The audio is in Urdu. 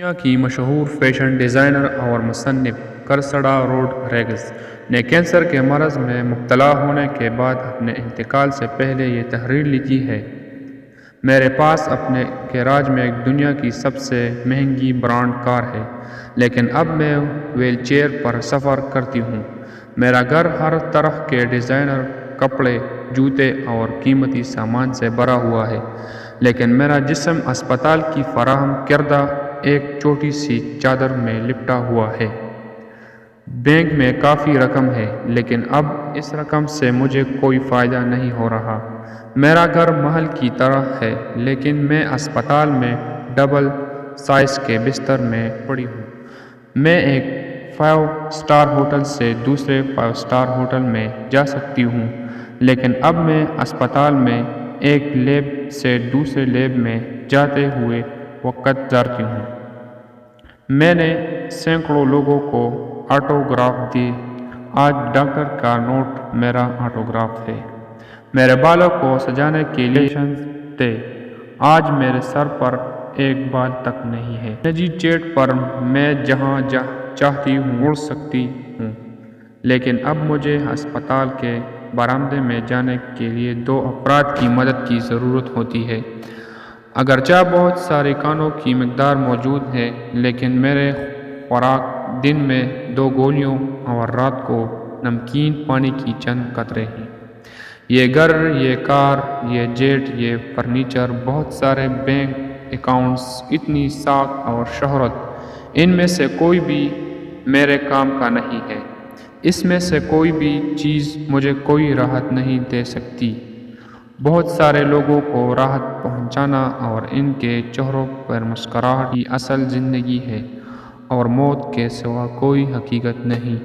دنیا کی مشہور فیشن ڈیزائنر اور مصنف کرسڈا روڈریگز نے کینسر کے مرض میں مبتلا ہونے کے بعد اپنے انتقال سے پہلے یہ تحریر لکھی ہے: میرے پاس اپنے گیراج میں ایک دنیا کی سب سے مہنگی برانڈ کار ہے، لیکن اب میں ویل چیئر پر سفر کرتی ہوں۔ میرا گھر ہر طرح کے ڈیزائنر کپڑے، جوتے اور قیمتی سامان سے بھرا ہوا ہے، لیکن میرا جسم اسپتال کی فراہم کردہ ایک چھوٹی سی چادر میں لپٹا ہوا ہے۔ بینک میں کافی رقم ہے، لیکن اب اس رقم سے مجھے کوئی فائدہ نہیں ہو رہا۔ میرا گھر محل کی طرح ہے، لیکن میں اسپتال میں ڈبل سائز کے بستر میں پڑی ہوں۔ میں ایک 5 اسٹار ہوٹل سے دوسرے 5 اسٹار ہوٹل میں جا سکتی ہوں، لیکن اب میں اسپتال میں ایک لیب سے دوسرے لیب میں جاتے ہوئے وقت گزارتی ہوں۔ میں نے سینکڑوں لوگوں کو آٹوگراف دیے۔ آج ڈاکٹر کا نوٹ میرا آٹوگراف ہے۔ میرے بالوں کو سجانے کے لیے ایکسٹینشنز تھے۔ آج میرے سر پر ایک بال تک نہیں ہے۔ نجی جیٹ پر میں جہاں چاہتی ہوں اڑ سکتی ہوں، لیکن اب مجھے اسپتال کے برآمدے میں جانے کے لیے 2 افراد کی مدد کی ضرورت ہوتی ہے۔ اگرچہ بہت ساری کھانوں کی مقدار موجود ہے، لیکن میرے خوراک دن میں 2 گولیوں اور رات کو نمکین پانی کی چند قطرے ہیں۔ یہ گھر، یہ کار، یہ جیٹ، یہ فرنیچر، بہت سارے بینک اکاؤنٹس، اتنی ساکھ اور شہرت، ان میں سے کوئی بھی میرے کام کا نہیں ہے۔ اس میں سے کوئی بھی چیز مجھے کوئی راحت نہیں دے سکتی۔ بہت سارے لوگوں کو راحت پہنچانا اور ان کے چہروں پر مسکراہٹ ہی اصل زندگی ہے، اور موت کے سوا کوئی حقیقت نہیں۔